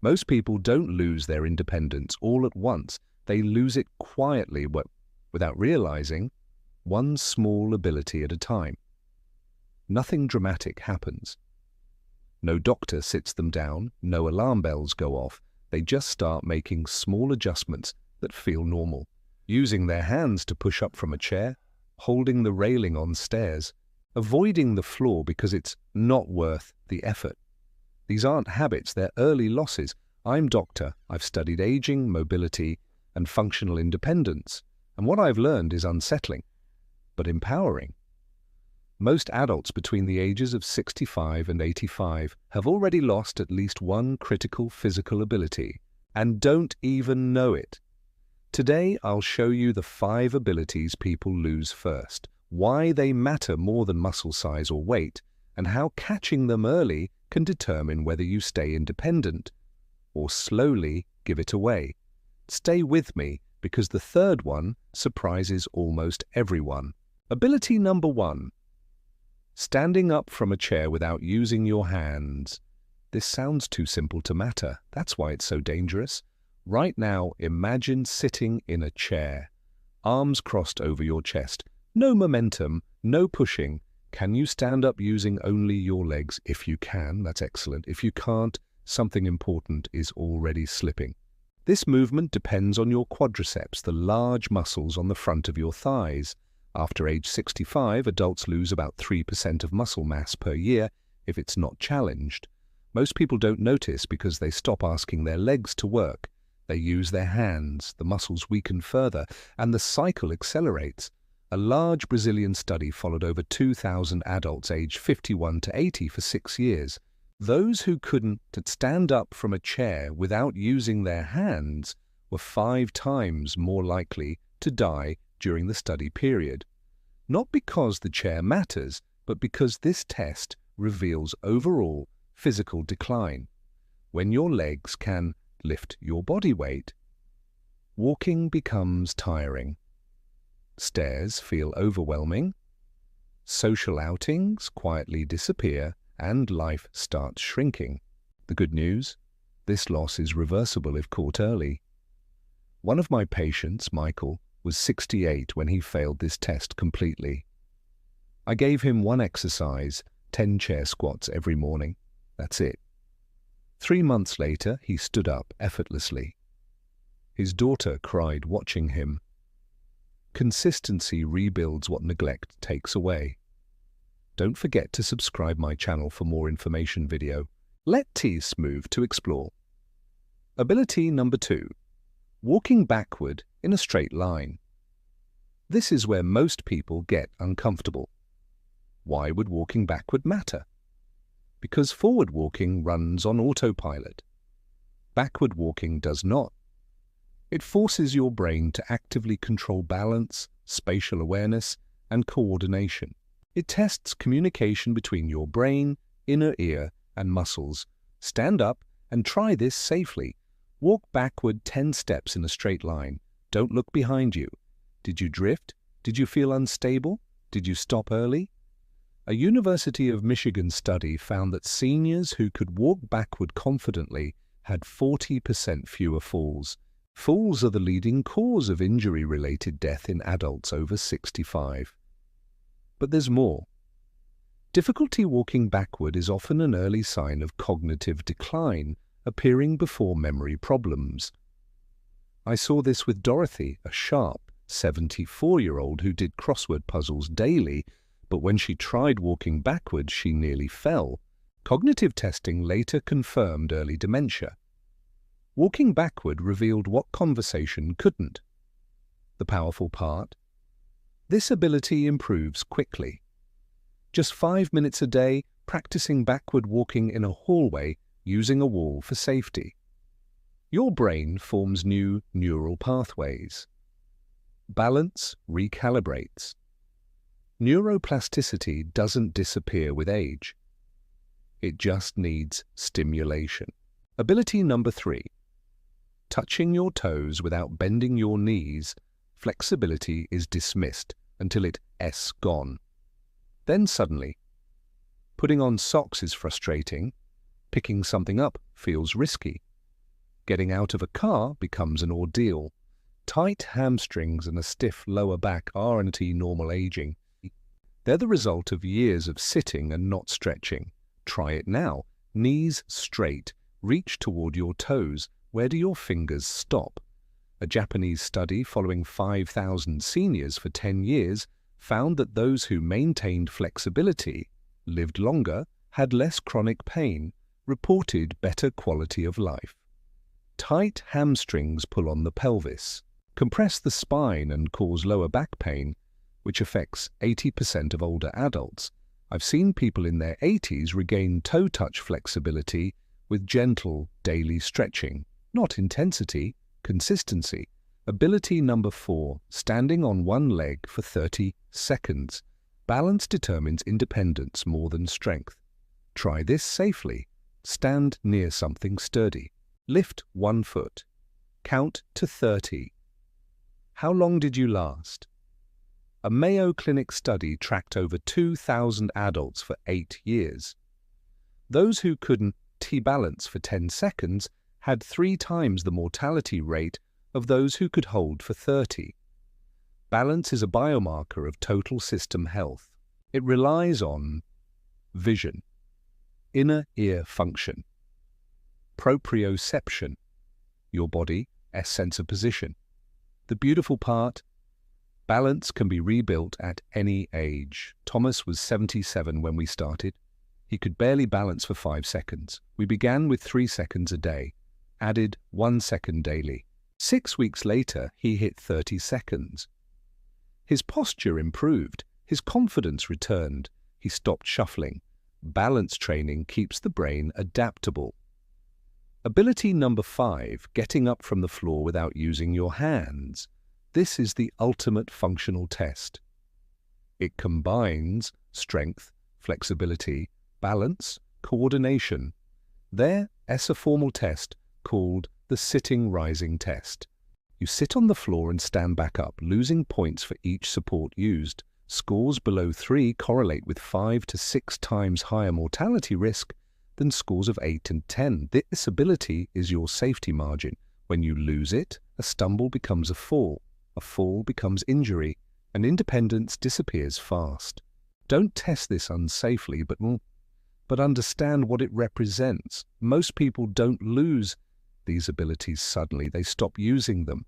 Most people don't lose their independence all at once. They lose it quietly without realizing, one small ability at a time. Nothing dramatic happens. No doctor sits them down, no alarm bells go off. They just start making small adjustments that feel normal. Using their hands to push up from a chair, holding the railing on stairs, avoiding the floor because it's not worth the effort. These aren't habits, they're early losses. I'm doctor, I've studied aging, mobility, and functional independence, and what I've learned is unsettling, but empowering. Most adults between the ages of 65 and 85 have already lost at least one critical physical ability and don't even know it. Today, I'll show you the 5 abilities people lose first, why they matter more than muscle size or weight, and how catching them early can determine whether you stay independent or slowly give it away. Stay with me because the third one surprises almost everyone. Ability number 1. Standing up from a chair without using your hands. This sounds too simple to matter. That's why it's so dangerous. Right now, imagine sitting in a chair, arms crossed over your chest. No momentum, no pushing. Can you stand up using only your legs? If you can, that's excellent. If you can't, something important is already slipping. This movement depends on your quadriceps, the large muscles on the front of your thighs. After age 65, adults lose about 3% of muscle mass per year if it's not challenged. Most people don't notice because they stop asking their legs to work. They use their hands, the muscles weaken further, and the cycle accelerates. A large Brazilian study followed over 2,000 adults aged 51 to 80 for 6 years. Those who couldn't stand up from a chair without using their hands were 5 times more likely to die during the study period. Not because the chair matters, but because this test reveals overall physical decline. When your legs can lift your body weight, walking becomes tiring. Stairs feel overwhelming. Social outings quietly disappear, and life starts shrinking. The good news? This loss is reversible if caught early. One of my patients, Michael, was 68 when he failed this test completely. I gave him one exercise, 10 chair squats every morning. That's it. 3 months later, he stood up effortlessly. His daughter cried watching him. Consistency rebuilds what neglect takes away. Don't forget to subscribe my channel for more information video. Let's move to explore. Ability number 2. Walking backward in a straight line. This is where most people get uncomfortable. Why would walking backward matter? Because forward walking runs on autopilot. Backward walking does not. It forces your brain to actively control balance, spatial awareness, and coordination. It tests communication between your brain, inner ear, and muscles. Stand up and try this safely. Walk backward 10 steps in a straight line. Don't look behind you. Did you drift? Did you feel unstable? Did you stop early? A University of Michigan study found that seniors who could walk backward confidently had 40% fewer falls. Falls are the leading cause of injury-related death in adults over 65. But there's more. Difficulty walking backward is often an early sign of cognitive decline, appearing before memory problems. I saw this with Dorothy, a sharp 74-year-old who did crossword puzzles daily, but when she tried walking backwards, she nearly fell. Cognitive testing later confirmed early dementia. Walking backward revealed what conversation couldn't. The powerful part? This ability improves quickly. Just 5 minutes a day, practicing backward walking in a hallway using a wall for safety. Your brain forms new neural pathways. Balance recalibrates. Neuroplasticity doesn't disappear with age. It just needs stimulation. Ability number 3. Touching your toes without bending your knees, flexibility is dismissed until it's gone. Then suddenly, putting on socks is frustrating, picking something up feels risky, Getting out of a car becomes an ordeal. Tight hamstrings and a stiff lower back aren't normal aging. They're the result of years of sitting and not stretching. Try it now. Knees straight. Reach toward your toes. Where do your fingers stop? A Japanese study following 5,000 seniors for 10 years found that those who maintained flexibility, lived longer, had less chronic pain, reported better quality of life. Tight hamstrings pull on the pelvis, compress the spine and cause lower back pain, which affects 80% of older adults. I've seen people in their 80s regain toe-touch flexibility with gentle daily stretching, not intensity, consistency. Ability number 4, standing on one leg for 30 seconds. Balance determines independence more than strength. Try this safely. Stand near something sturdy. Lift one foot. Count to 30. How long did you last? A Mayo Clinic study tracked over 2,000 adults for 8 years. Those who couldn't T-balance for 10 seconds had 3 times the mortality rate of those who could hold for 30. Balance is a biomarker of total system health. It relies on vision, inner ear function, proprioception, your body, sense of position. The beautiful part, balance can be rebuilt at any age. Thomas was 77 when we started. He could barely balance for 5 seconds. We began with 3 seconds a day, added 1 second daily. 6 weeks later, he hit 30 seconds. His posture improved. His confidence returned. He stopped shuffling. Balance training keeps the brain adaptable. Ability number 5, getting up from the floor without using your hands. This is the ultimate functional test. It combines strength, flexibility, balance, coordination. There's a formal test called the sitting rising test. You sit on the floor and stand back up, losing points for each support used. Scores below 3 correlate with 5 to 6 times higher mortality risk than scores of 8 and 10. This ability is your safety margin. When you lose it, a stumble becomes a fall becomes injury, and independence disappears fast. Don't test this unsafely, but understand what it represents. Most people don't lose these abilities suddenly. They stop using them,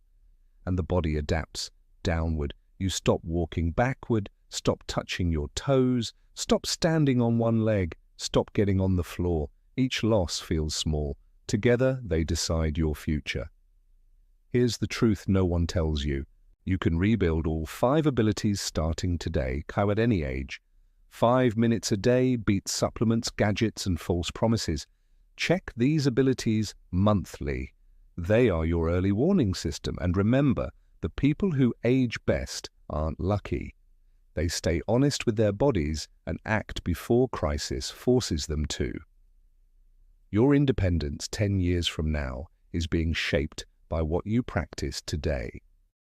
and the body adapts downward. You stop walking backward, stop touching your toes, stop standing on one leg, stop getting on the floor. Each loss feels small. Together, they decide your future. Here's the truth no one tells you. You can rebuild all 5 abilities starting today, at any age. 5 minutes a day beats supplements, gadgets, and false promises. Check these abilities monthly. They are your early warning system. And remember, the people who age best aren't lucky. They stay honest with their bodies and act before crisis forces them to. Your independence 10 years from now is being shaped by what you practice today.